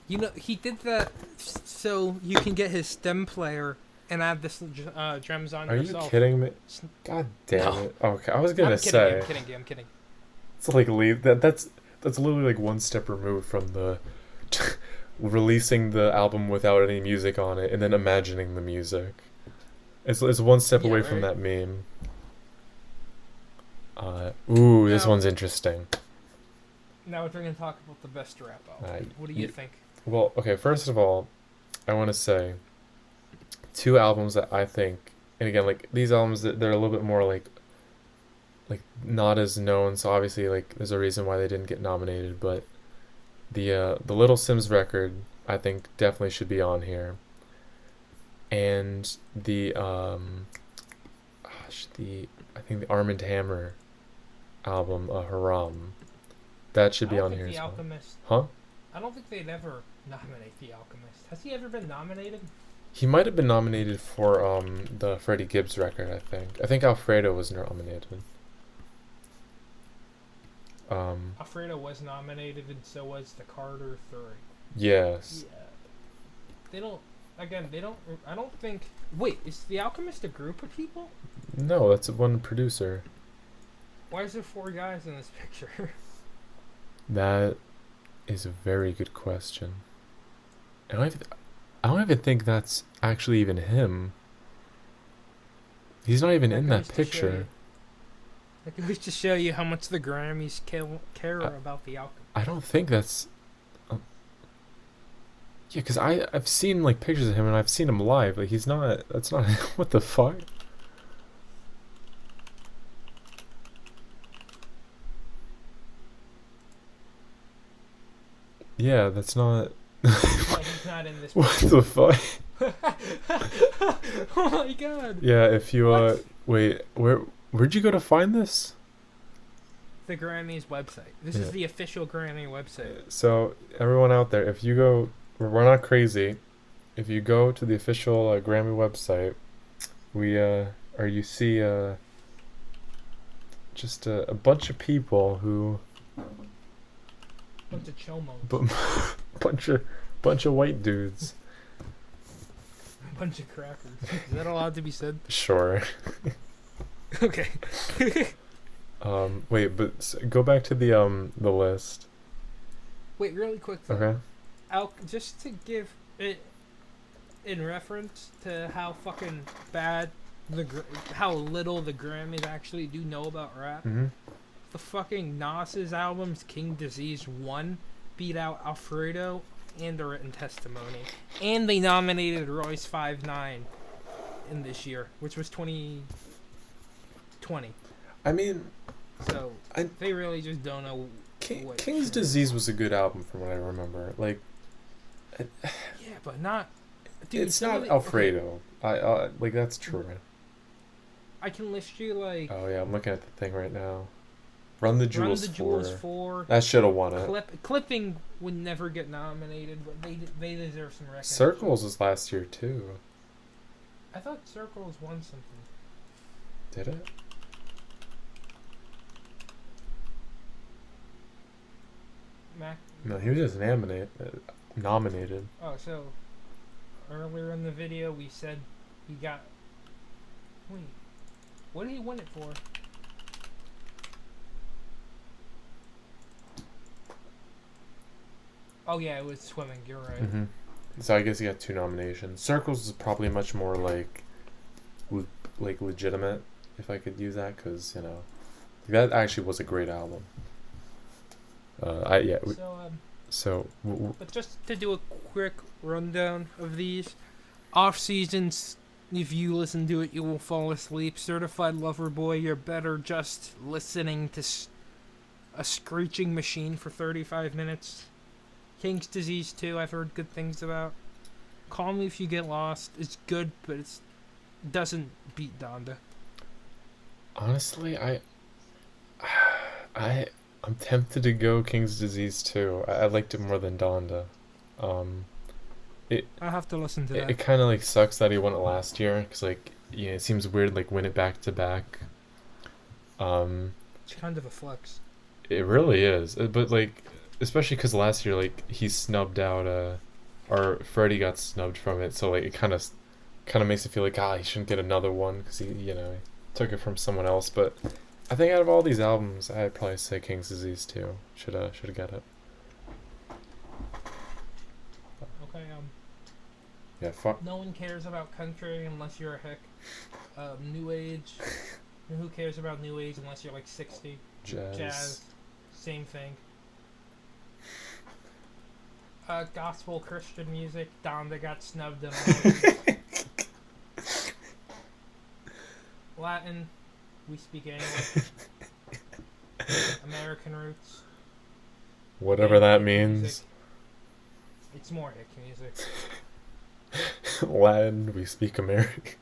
Speaker 1: You know, he did that so you can get his stem player and add this drums on
Speaker 2: Are
Speaker 1: yourself.
Speaker 2: you kidding me? God damn
Speaker 1: No.
Speaker 2: it. Okay, I was gonna say.
Speaker 1: I'm kidding.
Speaker 2: It's like that's literally like one step removed from the releasing the album without any music on it and then imagining the music. It's one step
Speaker 1: Yeah,
Speaker 2: away from
Speaker 1: right?
Speaker 2: that meme. This
Speaker 1: Now-
Speaker 2: one's interesting.
Speaker 1: Now we're going to talk about the best rap album. What do you think?
Speaker 2: Well, okay, first of all, I want to say two albums that I think, and again, like these albums, they're a little bit more like not as known, so obviously like there's a reason why they didn't get nominated, but the Little Sims record I think definitely should be on here. And the I think the Arm & Hammer album, Haram, that should be on here as
Speaker 1: The
Speaker 2: well.
Speaker 1: Alchemist.
Speaker 2: Huh?
Speaker 1: I don't think they'd ever nominate The Alchemist. Has he ever been nominated?
Speaker 2: He might have been nominated for the Freddie Gibbs record, I think. I think Alfredo was nominated.
Speaker 1: Alfredo was nominated, and so was the Carter 3.
Speaker 2: Yes.
Speaker 1: Yeah. They don't. Again, they don't. I don't think. Wait, is The Alchemist a group of people?
Speaker 2: No, that's one producer.
Speaker 1: Why is there 4 guys in this picture?
Speaker 2: That is a very good question. I don't even think that's actually even him. He's not even in that picture.
Speaker 1: That goes to show you how much the Grammys care about The Alchemist.
Speaker 2: I don't think that's. Yeah, because I've seen like pictures of him and I've seen him live. Like he's not. That's not. What the fuck? Yeah, that's not.
Speaker 1: Yeah, he's not in this.
Speaker 2: What the fuck?
Speaker 1: Oh my god.
Speaker 2: Yeah, if you
Speaker 1: What?
Speaker 2: wait, where'd you go to find this?
Speaker 1: The Grammys website. This
Speaker 2: Yeah.
Speaker 1: is the official Grammy website.
Speaker 2: So everyone out there, if you go, we're not crazy. If you go to the official Grammy website, you see just a bunch of people who
Speaker 1: Bunch of chomos.
Speaker 2: bunch of white dudes.
Speaker 1: Bunch of crackers. Is that allowed to be said?
Speaker 2: Sure.
Speaker 1: Okay.
Speaker 2: Wait, but go back to the list.
Speaker 1: Wait, really quick though.
Speaker 2: Okay.
Speaker 1: Just to give it in reference to how fucking bad how little the Grammys actually do know about rap.
Speaker 2: Mhm.
Speaker 1: The fucking Nas's albums King Disease 1 beat out Alfredo and A Written Testimony. And they nominated Royce 5'9" in this year, which was 2020.
Speaker 2: I mean,
Speaker 1: So they really just don't know.
Speaker 2: King's Disease was a good album from what I remember. Like,
Speaker 1: Yeah, but not. Dude,
Speaker 2: it's not Alfredo. I like that's true.
Speaker 1: I can list you like
Speaker 2: Oh yeah, I'm looking at the thing right now. Run the Jewels,
Speaker 1: Run the Jewels 4.
Speaker 2: That should have won it.
Speaker 1: Clipping would never get nominated, but they deserve some recognition.
Speaker 2: Circles was last year too.
Speaker 1: I thought Circles won something.
Speaker 2: Did it?
Speaker 1: Mac.
Speaker 2: No, he was just nominated.
Speaker 1: Oh, so earlier in the video we said he got. Wait, what did he win it for? Oh yeah, it was swimming. You're right.
Speaker 2: Mm-hmm. So I guess he got 2 nominations. Circles is probably much more like legitimate, if I could use that, because that actually was a great album.
Speaker 1: So
Speaker 2: So,
Speaker 1: But just to do a quick rundown of these off seasons, if you listen to it, you will fall asleep. Certified Lover Boy, you're better just listening to a screeching machine for 35 minutes. King's Disease 2, I've heard good things about. Call Me If You Get Lost, it's good, but it doesn't beat Donda.
Speaker 2: honestly, I'm tempted to go King's Disease too. I liked it more than Donda. Um, it
Speaker 1: I have to listen to
Speaker 2: it,
Speaker 1: that.
Speaker 2: it kind of like sucks that he won it last year because like yeah, it seems weird like win it back to back. Um,
Speaker 1: It's kind of a flex.
Speaker 2: it really is, but like especially because last year like he snubbed out or Freddie got snubbed from it, so like it kind of makes it feel like he shouldn't get another one because he took it from someone else. But I think out of all these albums, I'd probably say King's Disease too. Should get it.
Speaker 1: Okay,
Speaker 2: Yeah, fuck.
Speaker 1: no one cares about country unless you're a hick. New Age. Who cares about New Age unless you're like 60? Jazz. Same thing. Gospel Christian music. Donda got snubbed in all. Latin. We speak English. American roots.
Speaker 2: Whatever that
Speaker 1: hick
Speaker 2: means.
Speaker 1: music. It's more hick music.
Speaker 2: Latin, we speak American.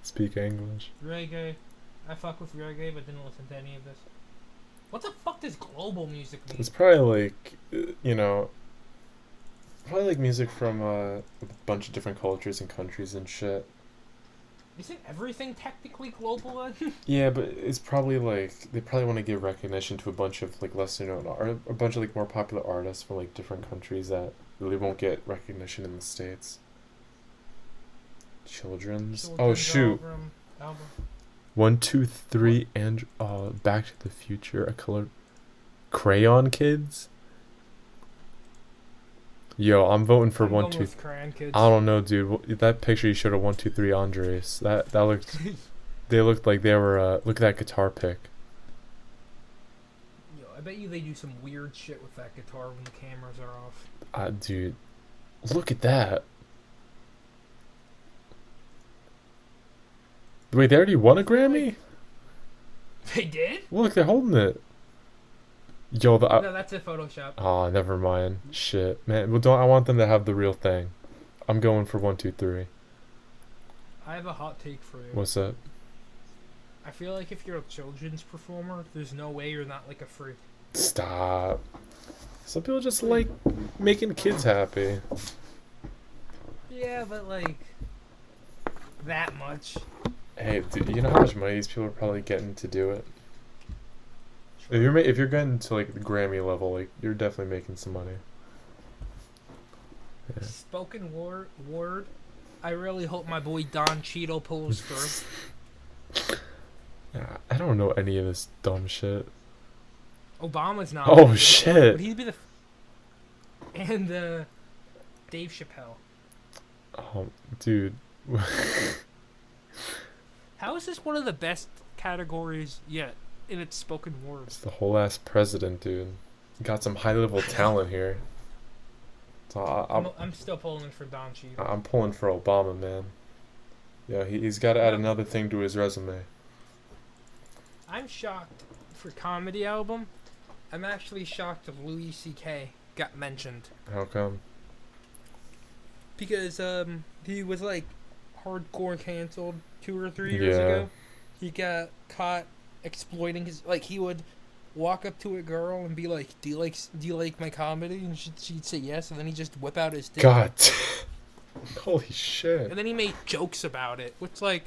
Speaker 2: Speak English.
Speaker 1: Reggae. I fuck with reggae, but didn't listen to any of this. What the fuck does global music mean?
Speaker 2: It's probably like, probably like music from a bunch of different cultures and countries and shit.
Speaker 1: Isn't everything technically global then?
Speaker 2: Yeah, but it's probably like they probably want to give recognition to a bunch of like lesser known or a bunch of like more popular artists from like different countries that really won't get recognition in the States. Children's. Oh shoot.
Speaker 1: Album.
Speaker 2: 1, 2, 3, and Back to the Future. A color. Crayon Kids. Yo, I'm voting for
Speaker 1: I'm
Speaker 2: 1,
Speaker 1: going
Speaker 2: 2.
Speaker 1: with Crayon Kids.
Speaker 2: I don't know, dude. That picture you showed of 1, 2, 3 Andres. That looked. They looked like they were. Look at that guitar pick.
Speaker 1: Yo, I bet you they do some weird shit with that guitar when the cameras are off.
Speaker 2: Dude, look at that. Wait, they already won a Grammy?
Speaker 1: They did?
Speaker 2: Look, they're holding it. Yo,
Speaker 1: no, that's a Photoshop.
Speaker 2: Oh, never mind. Shit, man. Well, don't I want them to have the real thing? I'm going for 1, 2, 3.
Speaker 1: I have a hot take for you.
Speaker 2: What's up?
Speaker 1: I feel like if you're a children's performer, there's no way you're not like a freak.
Speaker 2: Stop. Some people just like making kids happy.
Speaker 1: Yeah, but like that much.
Speaker 2: Hey, dude, you know how much money these people are probably getting to do it? If you're getting to like the Grammy level, like you're definitely making some money. Yeah.
Speaker 1: Spoken word. I really hope my boy Don Cheadle pulls through.
Speaker 2: Yeah, I don't know any of this dumb shit.
Speaker 1: Obama's not.
Speaker 2: Oh shit!
Speaker 1: Would he be the? And Dave Chappelle.
Speaker 2: Oh, dude.
Speaker 1: How is this one of the best categories yet in its spoken word?
Speaker 2: It's the whole ass president, dude. Got some high level talent here. So
Speaker 1: I'm still pulling for Don Cheadle.
Speaker 2: I'm pulling for Obama, man. Yeah, he's got to add another thing to his resume.
Speaker 1: I'm shocked for comedy album. I'm actually shocked if Louis C.K. got mentioned.
Speaker 2: How come?
Speaker 1: Because he was like hardcore canceled 2 or 3 years ago. He got caught exploiting his he would walk up to a girl and be like, do you like my comedy? And she'd say yes, and then he just whip out his dick.
Speaker 2: God. Holy shit.
Speaker 1: And then he made jokes about it, which like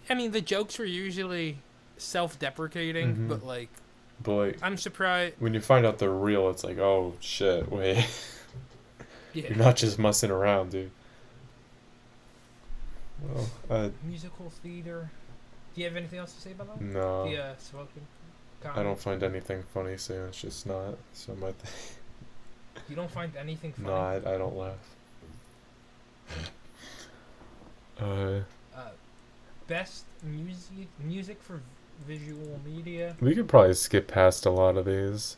Speaker 1: I mean the jokes were usually self-deprecating, but like I'm surprised
Speaker 2: when you find out they're real, it's like, oh shit, wait.
Speaker 1: Yeah.
Speaker 2: You're not just messing around, dude. Well,
Speaker 1: musical theater. Do you have anything else to say about that?
Speaker 2: No.
Speaker 1: Yeah, spoken comedy.
Speaker 2: I don't find anything funny, so it's just not. So my
Speaker 1: You don't find anything funny?
Speaker 2: No, I don't laugh.
Speaker 1: Best music for visual media.
Speaker 2: We could probably skip past a lot of these.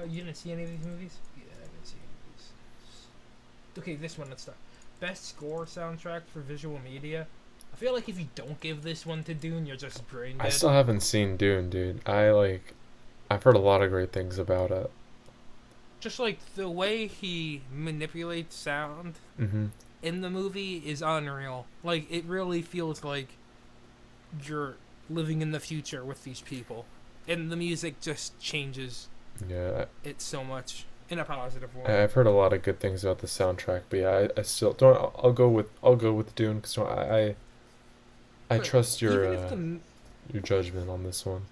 Speaker 1: You didn't see any of these movies? Yeah, I didn't see any of these. Okay, this one, let's start. Best score soundtrack for visual media. I feel like if you don't give this one to Dune, you're just brain dead.
Speaker 2: I still haven't seen Dune, dude. I've heard a lot of great things about it.
Speaker 1: Just like the way he manipulates sound
Speaker 2: Mm-hmm.
Speaker 1: in the movie is unreal. Like, it really feels like you're living in the future with these people. And the music just changes
Speaker 2: Yeah,
Speaker 1: it so much in a positive way.
Speaker 2: I've heard a lot of good things about the soundtrack, but yeah, I still don't. I'll go with Dune because I
Speaker 1: But
Speaker 2: trust
Speaker 1: even if the
Speaker 2: your judgment on this one.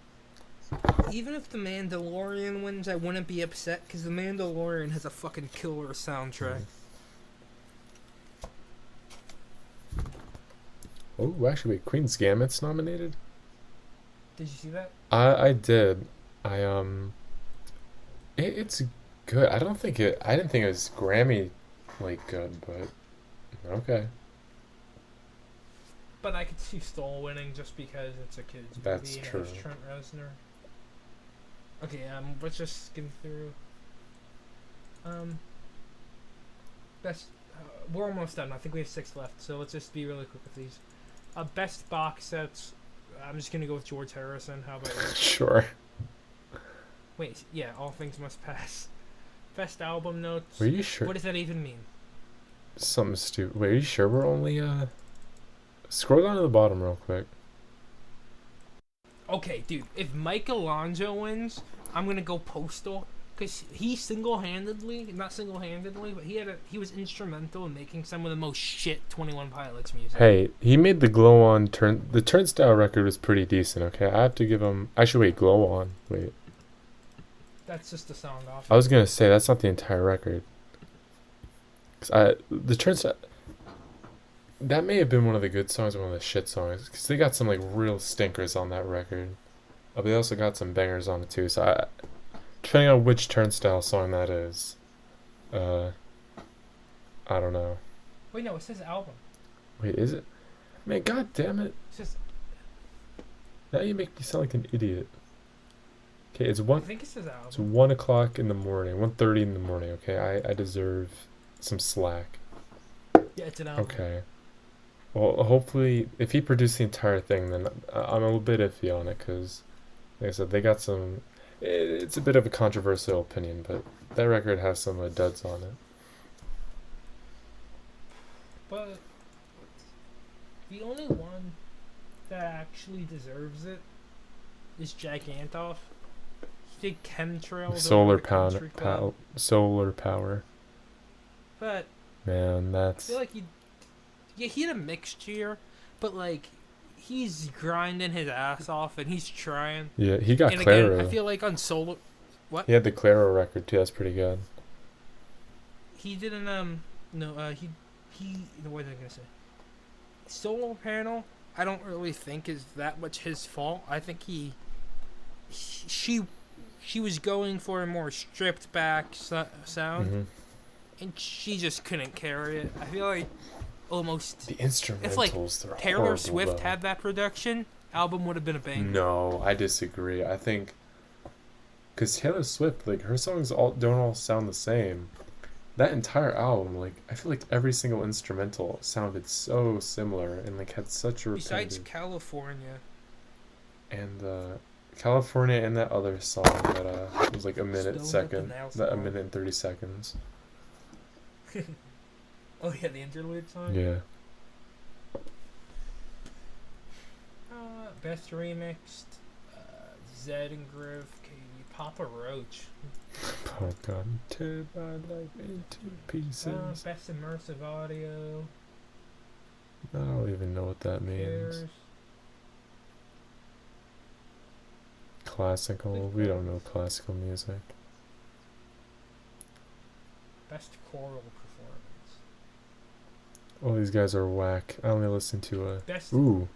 Speaker 1: Even if The Mandalorian wins, I wouldn't be upset because The Mandalorian has a fucking killer soundtrack.
Speaker 2: Oh, actually, wait, Queen's Gambit's nominated.
Speaker 1: Did you see that?
Speaker 2: I did. It's good. I didn't think it was Grammy like good, but okay.
Speaker 1: But I could see Stoll winning just because it's a kid's
Speaker 2: That's
Speaker 1: movie and
Speaker 2: true.
Speaker 1: it's Trent Reznor. Okay, let's just skim through. Best. We're almost done. I think we have 6 left, so let's just be really quick with these. Best box sets. I'm just gonna go with George Harrison. How about you?
Speaker 2: Sure.
Speaker 1: Wait, yeah, All Things Must Pass. Best album notes.
Speaker 2: Were you sure?
Speaker 1: What does that even mean?
Speaker 2: Something stupid. Wait, are you sure we're only Scroll down to the bottom real quick.
Speaker 1: Okay, dude, if Michelangelo wins, I'm gonna go Postal, because he not single-handedly, but he was instrumental in making some of the most shit 21 Pilots music.
Speaker 2: Hey, he made the Glow On the Turnstile record was pretty decent, okay? I have to give him. Actually, wait, Glow On. Wait.
Speaker 1: That's just the song off.
Speaker 2: I was gonna say that's not the entire record. The Turnstile. That may have been one of the good songs, or one of the shit songs, because they got some like real stinkers on that record. But they also got some bangers on it too. So depending on which Turnstile song that is, I don't know.
Speaker 1: Wait, no, it says album.
Speaker 2: Wait, is it? Man, god damn it!
Speaker 1: It says,
Speaker 2: Now you make me sound like an idiot. Okay, it's
Speaker 1: I think it says album.
Speaker 2: It's 1:00 in the morning, 1:30 in the morning. Okay, I deserve some slack.
Speaker 1: Yeah, it's an album.
Speaker 2: Okay. Well, hopefully, if he produced the entire thing, then I'm a little bit iffy on it, because, like I said, they got some. It's a bit of a controversial opinion, but that record has some duds on it.
Speaker 1: But the only one that actually deserves it is Jack Antoff. He did Chemtrails.
Speaker 2: Solar
Speaker 1: over the
Speaker 2: power,
Speaker 1: Country Club.
Speaker 2: solar power.
Speaker 1: But
Speaker 2: Man,
Speaker 1: I
Speaker 2: that's.
Speaker 1: feel like he had a mixture, but like he's grinding his ass off and he's trying.
Speaker 2: Yeah, he got
Speaker 1: And
Speaker 2: Claro.
Speaker 1: again, I feel like on Solar, what?
Speaker 2: He had the Claro record too. That's pretty good.
Speaker 1: He didn't no what was I gonna say? Solar Panel, I don't really think is that much his fault. I think she was going for a more stripped back sound,
Speaker 2: Mm-hmm.
Speaker 1: and she just couldn't carry it. I feel like almost
Speaker 2: The instrumentals,
Speaker 1: if like
Speaker 2: they're
Speaker 1: Taylor
Speaker 2: horrible,
Speaker 1: Swift
Speaker 2: though.
Speaker 1: had that production, album would have been a banger.
Speaker 2: No, I disagree. I think because Taylor Swift, like her songs don't all sound the same. That entire album, like I feel like every single instrumental sounded so similar and like had such a
Speaker 1: Besides
Speaker 2: repetitive.
Speaker 1: California,
Speaker 2: And California and that other song that was like a minute a minute and 30 seconds.
Speaker 1: oh yeah, the interlude song.
Speaker 2: Yeah.
Speaker 1: Best remixed, Zed and Groove, Katie, Papa Roach.
Speaker 2: Oh god, tear my life into pieces.
Speaker 1: Best immersive audio.
Speaker 2: I don't even know what that means.
Speaker 1: Cares.
Speaker 2: Classical. We don't know classical music.
Speaker 1: Best choral performance.
Speaker 2: All these guys are whack. I only listen to
Speaker 1: Best
Speaker 2: Ooh.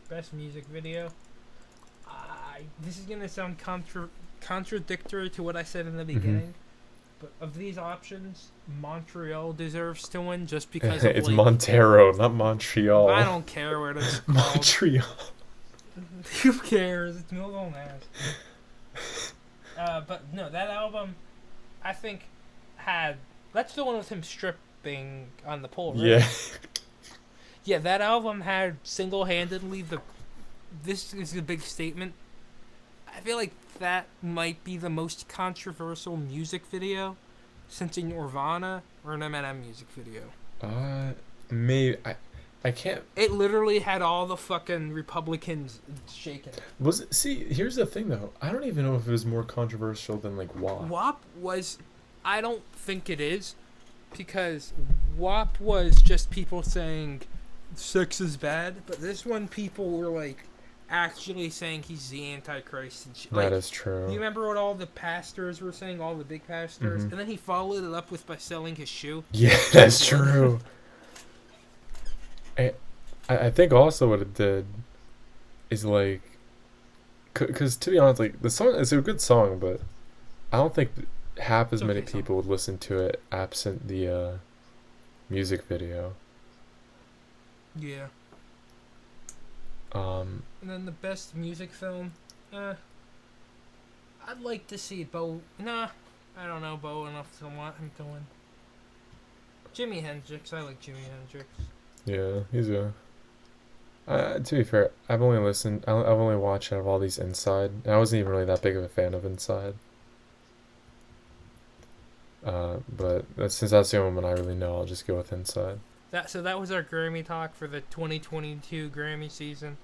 Speaker 1: Best music video. This is gonna sound contradictory to what I said in the beginning, but of these options, Montreal deserves to win just because of
Speaker 2: It's
Speaker 1: like,
Speaker 2: Montero, not Montreal.
Speaker 1: I don't care what it's called.
Speaker 2: Montreal.
Speaker 1: Who cares? It's no Lil Nas. But no, that album, I think, had. That's the one with him stripping on the pole, right?
Speaker 2: Yeah.
Speaker 1: Yeah, that album had single-handedly the. This is a big statement. I feel like that might be the most controversial music video since a Nirvana or an Eminem music video.
Speaker 2: Uh, maybe I can't.
Speaker 1: It literally had all the fucking Republicans shaking.
Speaker 2: Was it? See, here's the thing though. I don't even know if it was more controversial than like WAP.
Speaker 1: WAP was. I don't think it is. Because WAP was just people saying sex is bad. But this one, people were like actually saying he's the Antichrist and shit.
Speaker 2: That
Speaker 1: Like,
Speaker 2: is true.
Speaker 1: you remember what all the pastors were saying? All the big pastors?
Speaker 2: Mhm.
Speaker 1: And then he followed it up with by selling his shoe.
Speaker 2: Yeah, that's true. I think also what it did is like, because to be honest, like the song is a good song, but I don't think half as
Speaker 1: It's
Speaker 2: many
Speaker 1: okay song.
Speaker 2: people would listen to it absent the music video.
Speaker 1: Yeah.
Speaker 2: Um,
Speaker 1: And then the best music film, I'd like to see Bo. Nah, I don't know Bo enough to want him to win. Jimi Hendrix, I like Jimi Hendrix.
Speaker 2: yeah, he's a. To be fair, I've only watched out of all these Inside, and I wasn't even really that big of a fan of Inside. But since that's the only one I really know, I'll just go with Inside.
Speaker 1: That was our Grammy talk for the 2022 Grammy season.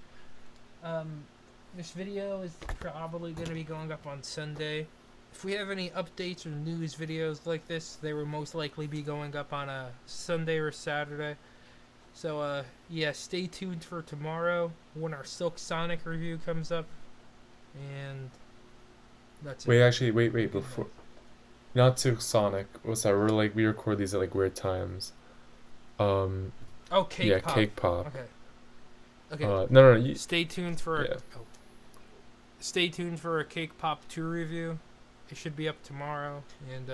Speaker 1: This video is probably going to be going up on Sunday. If we have any updates or news videos like this, they will most likely be going up on a Sunday or Saturday. So, yeah, stay tuned for tomorrow when our Silk Sonic review comes up. And that's it.
Speaker 2: Wait, before. Not too Sonic. What's that? We record these at like weird times.
Speaker 1: Oh, Cake
Speaker 2: Yeah,
Speaker 1: Pop.
Speaker 2: Cake Pop.
Speaker 1: Okay. Okay.
Speaker 2: No,
Speaker 1: Stay tuned for
Speaker 2: yeah.
Speaker 1: Stay tuned for a Cake Pop 2 review. It should be up tomorrow. And,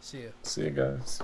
Speaker 1: see ya.
Speaker 2: See you guys.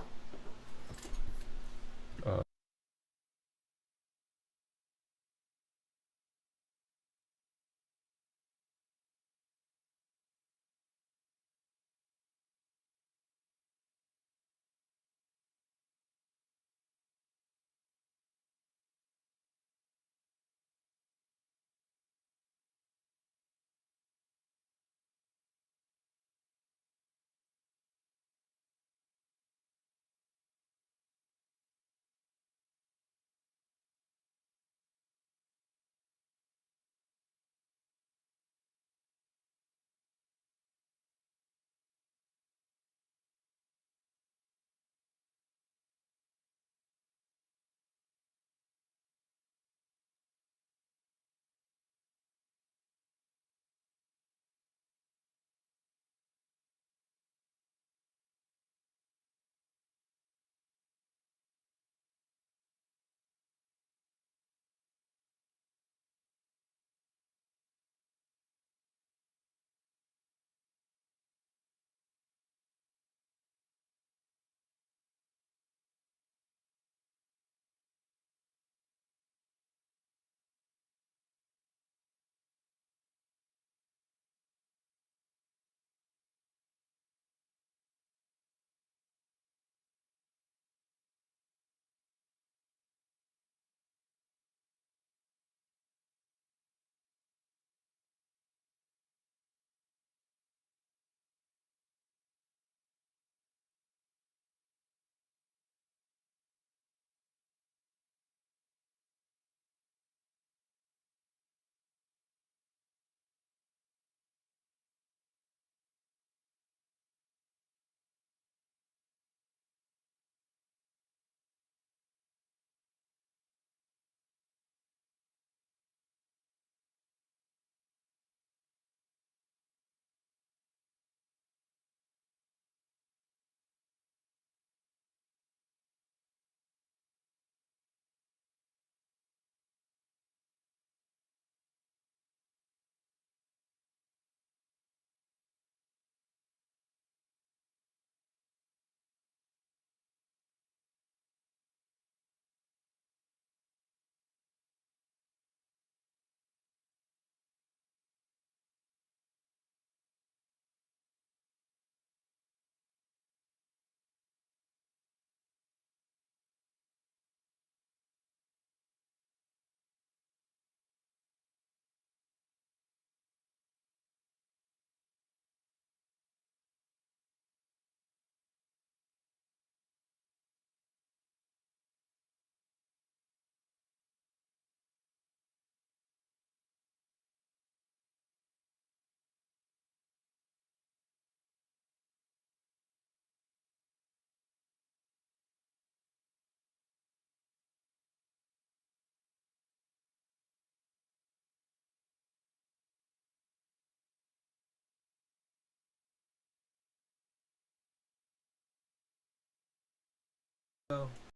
Speaker 1: So